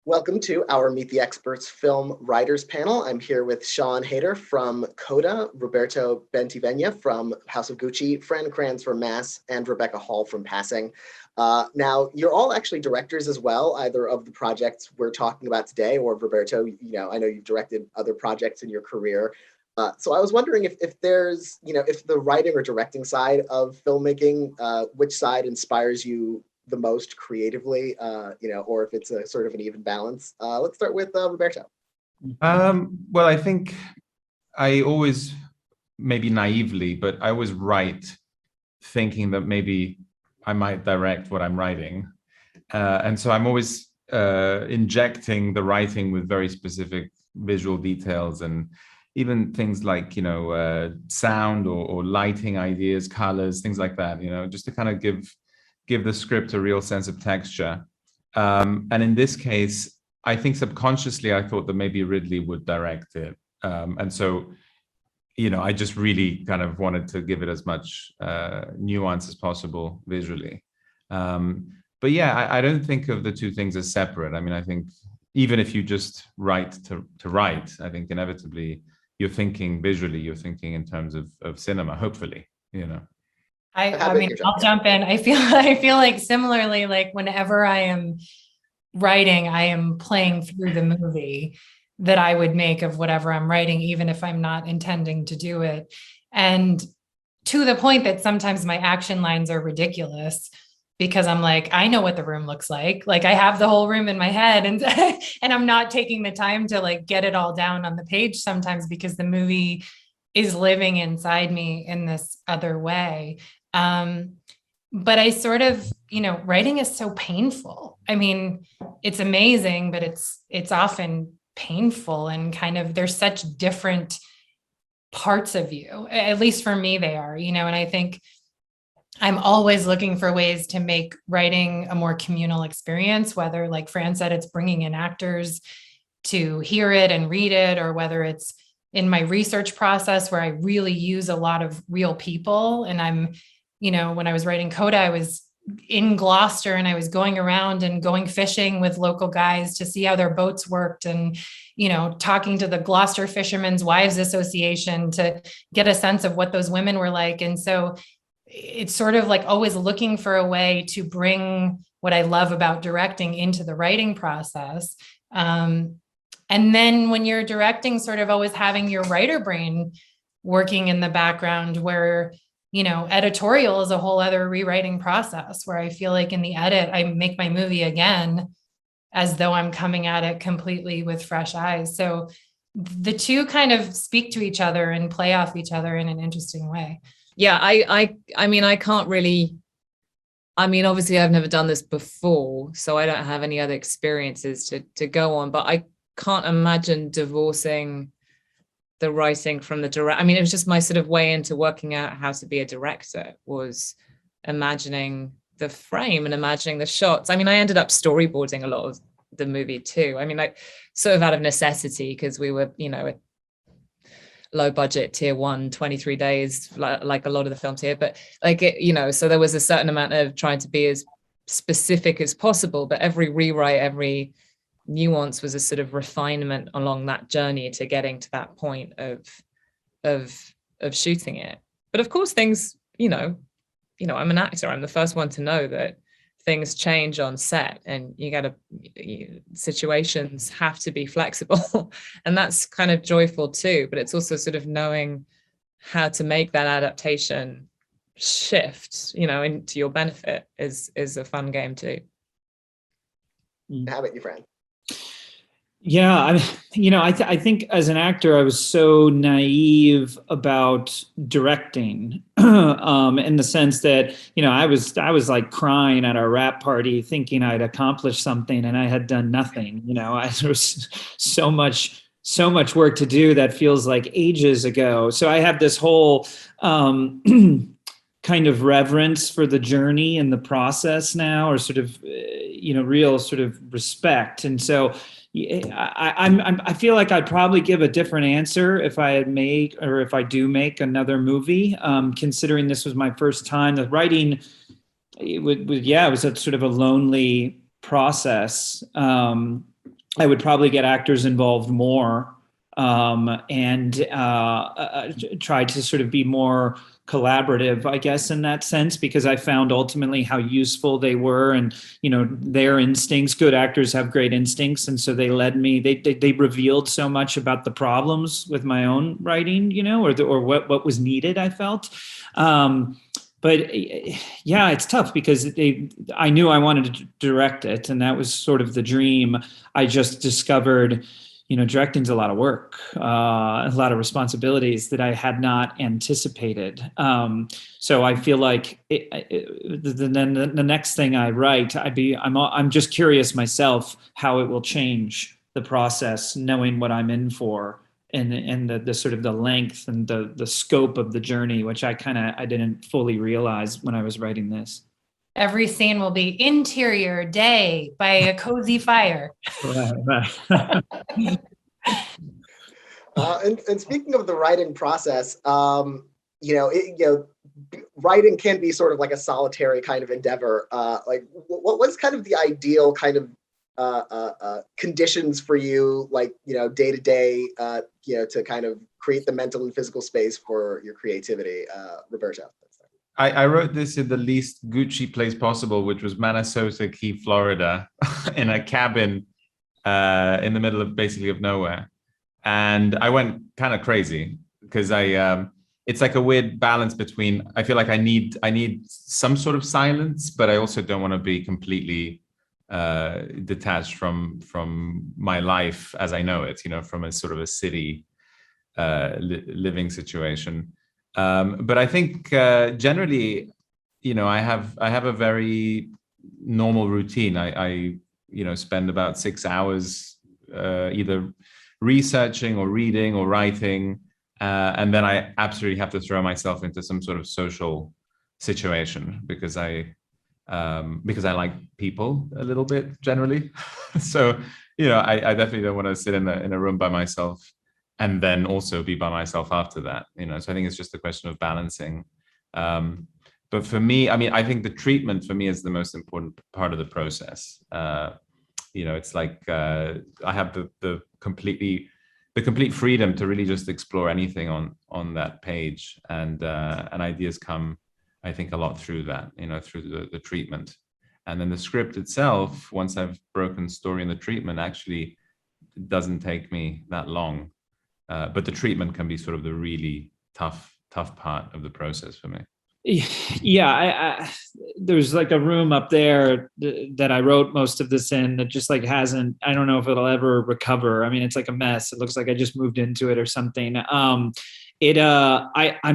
Welcome to our Meet the Experts Film Writers Panel. I'm here with Sian Heder from CODA, Roberto Bentivegna from House of Gucci, Fran Kranz from Mass, and Rebecca Hall from Passing. Now, you're all actually directors as well, either of the projects we're talking about today, or Roberto, I know you've directed other projects in your career. So I was wondering if there's, if the writing or directing side of filmmaking, which side inspires you the most creatively, or if it's a sort of an even balance. Let's start with Roberto. Well, I think I always, maybe naively, but I always write thinking that maybe I might direct what I'm writing. And so I'm always injecting the writing with very specific visual details and even things like, sound or lighting ideas, colors, things like that, just to kind of give the script a real sense of texture. And in this case, I think subconsciously I thought that maybe Ridley would direct it. And so, I just really kind of wanted to give it as much nuance as possible visually. But yeah, I don't think of the two things as separate. I mean, I think even if you just write to write, I think inevitably you're thinking visually, you're thinking in terms of cinema, hopefully, I mean, I'll jump in. I feel like similarly, like whenever I am writing, I am playing through the movie that I would make of whatever I'm writing, even if I'm not intending to do it. And to the point that sometimes my action lines are ridiculous because I'm like, I know what the room looks like. Like I have the whole room in my head and, and I'm not taking the time to like get it all down on the page sometimes because the movie is living inside me in this other way. But I sort of, writing is so painful. I mean, it's amazing, but it's often painful and kind of, there's such different parts of you, at least for me, they are, and I think I'm always looking for ways to make writing a more communal experience, whether like Fran said, it's bringing in actors to hear it and read it, or whether it's in my research process where I really use a lot of real people. And I'm, when I was writing CODA, I was in Gloucester and I was going around and going fishing with local guys to see how their boats worked and, talking to the Gloucester Fishermen's Wives Association to get a sense of what those women were like. And so it's sort of like always looking for a way to bring what I love about directing into the writing process. And then when you're directing, sort of always having your writer brain working in the background where, editorial is a whole other rewriting process where I feel like in the edit, I make my movie again, as though I'm coming at it completely with fresh eyes. So the two kind of speak to each other and play off each other in an interesting way. Yeah, I mean, I can't really, obviously I've never done this before, so I don't have any other experiences to go on, but I can't imagine divorcing the writing from the direct. It was just my sort of way into working out how to be a director was imagining the frame and imagining the shots. I ended up storyboarding a lot of the movie too. like sort of out of necessity because we were, a low budget tier 1, 23 days, like a lot of the films here. But like, so there was a certain amount of trying to be as specific as possible, but every rewrite, every nuance was a sort of refinement along that journey to getting to that point of shooting it. But of course things, I'm an actor. I'm the first one to know that things change on set and situations have to be flexible. And that's kind of joyful too, but it's also sort of knowing how to make that adaptation shift, into your benefit is a fun game too. How about you, Fran? Yeah, I think as an actor, I was so naive about directing, in the sense that, I was like crying at our rap party, thinking I'd accomplished something, and I had done nothing. There was so much work to do that feels like ages ago. So I have this whole kind of reverence for the journey and the process now, or sort of, real sort of respect, and so. I feel like I'd probably give a different answer if I do make another movie. Considering this was my first time, the writing, it was a sort of a lonely process. I would probably get actors involved more, and try to sort of be more collaborative, I guess, in that sense, because I found ultimately how useful they were, and their instincts. Good actors have great instincts, and so they led me. They revealed so much about the problems with my own writing, or what was needed, I felt. But yeah, it's tough because I knew I wanted to direct it, and that was sort of the dream. I just discovered, directing's a lot of work, a lot of responsibilities that I had not anticipated. So I feel like the next thing I write, I'm just curious myself how it will change the process, knowing what I'm in for. And the sort of the length and the scope of the journey, which I didn't fully realize when I was writing this. Every scene will be interior day by a cozy fire. Right. And speaking of the writing process, writing can be sort of like a solitary kind of endeavor. Like, what's kind of the ideal kind of conditions for you, like, day to day, to kind of create the mental and physical space for your creativity, Roberto? I wrote this in the least Gucci place possible, which was Manasota Key, Florida, in a cabin in the middle of nowhere. And I went kind of crazy because it's like a weird balance between, I feel like I need some sort of silence, but I also don't want to be completely detached from my life as I know it, from a sort of a city living situation. But I think generally, I have a very normal routine. I spend about 6 hours either researching or reading or writing, and then I absolutely have to throw myself into some sort of social situation because I like people a little bit generally. So, I definitely don't want to sit in a room by myself and then also be by myself after that, So I think it's just a question of balancing. But for me, I think the treatment for me is the most important part of the process. It's like I have the complete freedom to really just explore anything on that page, and ideas come, I think, a lot through that, through the treatment. And then the script itself, once I've broken story in the treatment, actually it doesn't take me that long. But the treatment can be sort of the really tough part of the process for me. Yeah, there's like a room up there that I wrote most of this in that just like hasn't, I don't know if it'll ever recover. It's like a mess. It looks like I just moved into it or something. I'm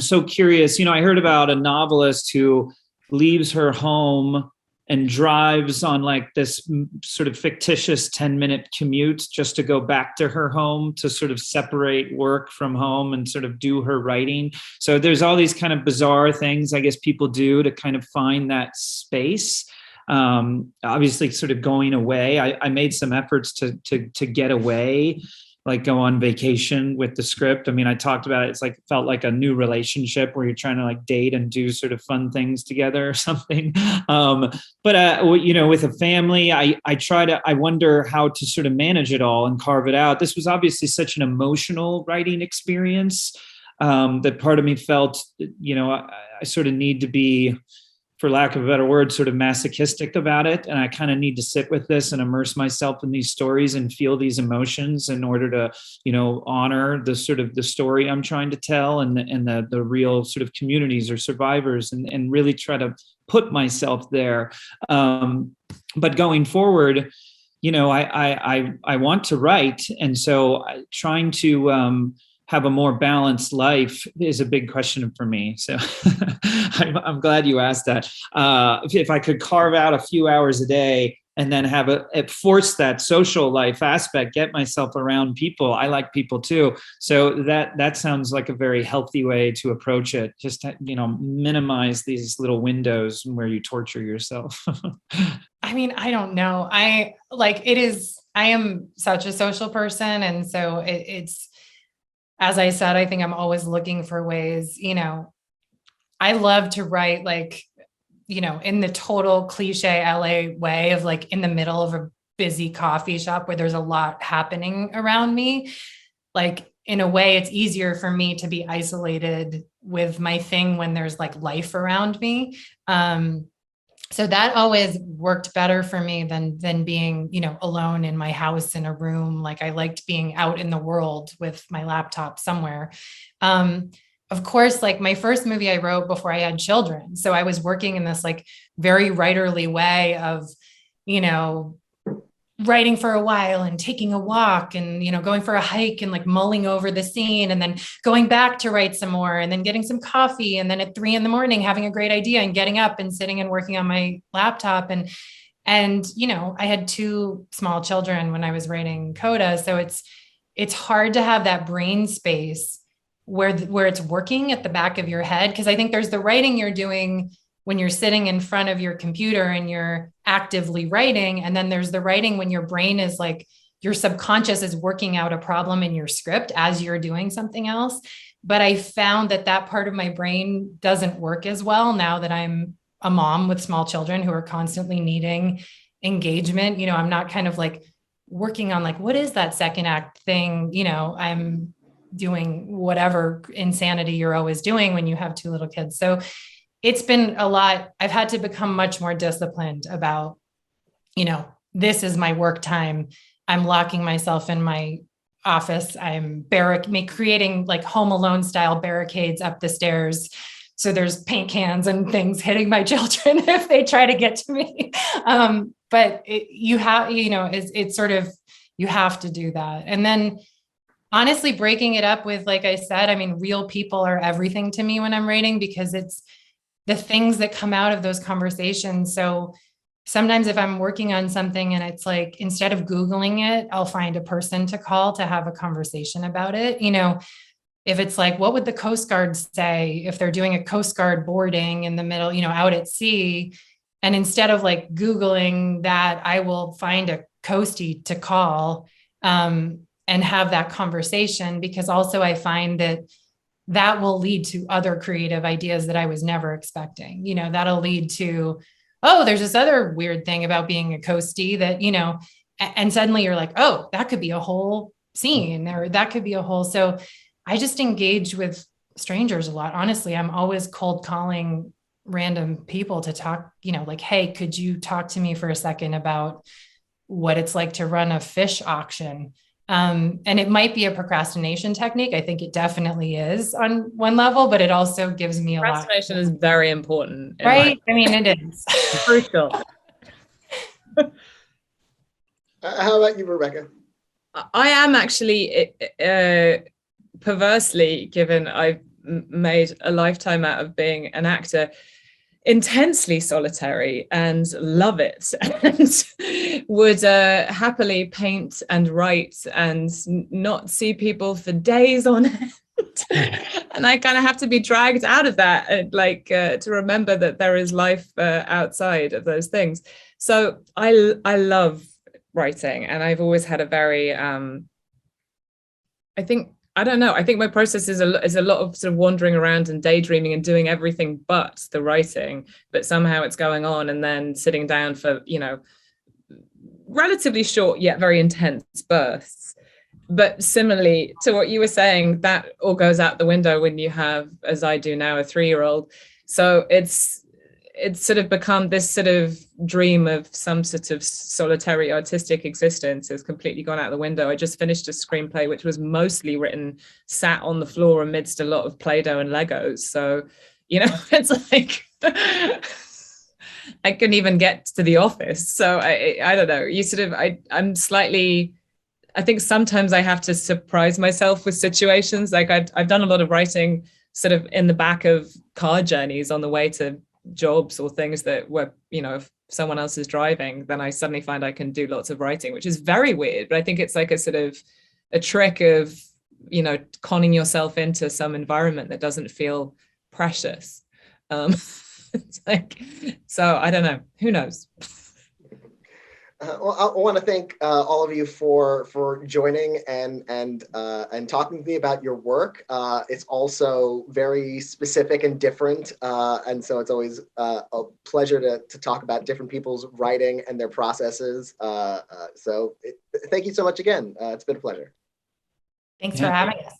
so curious. I heard about a novelist who leaves her home and drives on like this sort of fictitious 10-minute commute just to go back to her home to sort of separate work from home and sort of do her writing. So there's all these kind of bizarre things I guess people do to kind of find that space. Obviously sort of going away. I made some efforts to get away, like go on vacation with the script. I talked about it. It's like, felt like a new relationship where you're trying to like date and do sort of fun things together or something. But with a family, I wonder how to sort of manage it all and carve it out. This was obviously such an emotional writing experience that part of me felt, I sort of need to be, for lack of a better word, sort of masochistic about it. And I kind of need to sit with this and immerse myself in these stories and feel these emotions in order to, honor the sort of the story I'm trying to tell and the real sort of communities or survivors and really try to put myself there. But going forward, I want to write. And so trying to, have a more balanced life is a big question for me. So I'm glad you asked that. If I could carve out a few hours a day and then have force that social life aspect, get myself around people. I like people too. So that sounds like a very healthy way to approach it. Just, minimize these little windows where you torture yourself. I don't know. I am such a social person. And so it's, as I said, I think I'm always looking for ways, I love to write in the total cliche LA way of like in the middle of a busy coffee shop where there's a lot happening around me, like in a way, it's easier for me to be isolated with my thing when there's like life around me. So that always worked better for me than being, you know, alone in my house in a room. Like I liked being out in the world with my laptop somewhere. Of course, like my first movie I wrote before I had children. So I was working in this like very writerly way of, you know, writing for a while and taking a walk and, you know, going for a hike and like mulling over the scene and then going back to write some more and then getting some coffee. And then at 3 a.m, having a great idea and getting up and sitting and working on my laptop. And, you know, I had 2 small children when I was writing CODA. So it's hard to have that brain space where it's working at the back of your head. Cause I think there's the writing you're doing when you're sitting in front of your computer and you're actively writing. And then there's the writing when your brain is like, your subconscious is working out a problem in your script as you're doing something else. But I found that part of my brain doesn't work as well now that I'm a mom with small children who are constantly needing engagement. You know, I'm not kind of like working on like, what is that second act thing? You know, I'm doing whatever insanity you're always doing when you have 2 little kids. So it's been a lot. I've had to become much more disciplined about, you know, this is my work time. I'm locking myself in my office. I'm creating like Home Alone style barricades up the stairs. So there's paint cans and things hitting my children if they try to get to me. But you have, you know, it's sort of, you have to do that. And then honestly, breaking it up with, like I said, I mean, real people are everything to me when I'm writing, because it's the things that come out of those conversations. So sometimes if I'm working on something and it's like, instead of Googling it, I'll find a person to call to have a conversation about it. You know, if it's like, what would the Coast Guard say if they're doing a Coast Guard boarding in the middle, you know, out at sea? And instead of like Googling that, I will find a coastie to call and have that conversation, because also I find that will lead to other creative ideas that I was never expecting. You know, that'll lead to, oh, there's this other weird thing about being a coastie that, you know, and suddenly you're like, oh, that could be a whole scene, or that could be a whole. So I just engage with strangers a lot. Honestly, I'm always cold calling random people to talk, you know, like, hey, could you talk to me for a second about what it's like to run a fish auction? And it might be a procrastination technique. I think it definitely is on one level, but it also gives me a lot. Procrastination is very important. Right? I mean, it is. Crucial. How about you, Rebecca? I am actually, perversely, given I've made a lifetime out of being an actor, intensely solitary and love it, and would happily paint and write and not see people for days on end. And I kind of have to be dragged out of that, like to remember that there is life outside of those things. So I love writing, and I've always had a very I think my process is a lot of sort of wandering around and daydreaming and doing everything but the writing, but somehow it's going on, and then sitting down for, you know, relatively short yet very intense bursts. But similarly to what you were saying, that all goes out the window when you have, as I do now, a 3-year-old. So it's sort of become this sort of dream of some sort of solitary artistic existence has completely gone out the window. I just finished a screenplay which was mostly written sat on the floor amidst a lot of Play-Doh and Legos. So, you know, it's like I couldn't even get to the office. So I don't know. You sort of, I'm slightly, I think sometimes I have to surprise myself with situations. Like I've done a lot of writing sort of in the back of car journeys on the way to jobs or things that were, you know, if someone else is driving, then I suddenly find I can do lots of writing, which is very weird. But I think it's like a sort of a trick of, you know, conning yourself into some environment that doesn't feel precious. It's like, so I don't know, who knows? Well, I want to thank all of you for joining and talking to me about your work. It's also very specific and different, and so it's always a pleasure to talk about different people's writing and their processes. Thank you so much again. It's been a pleasure. Thanks for having us.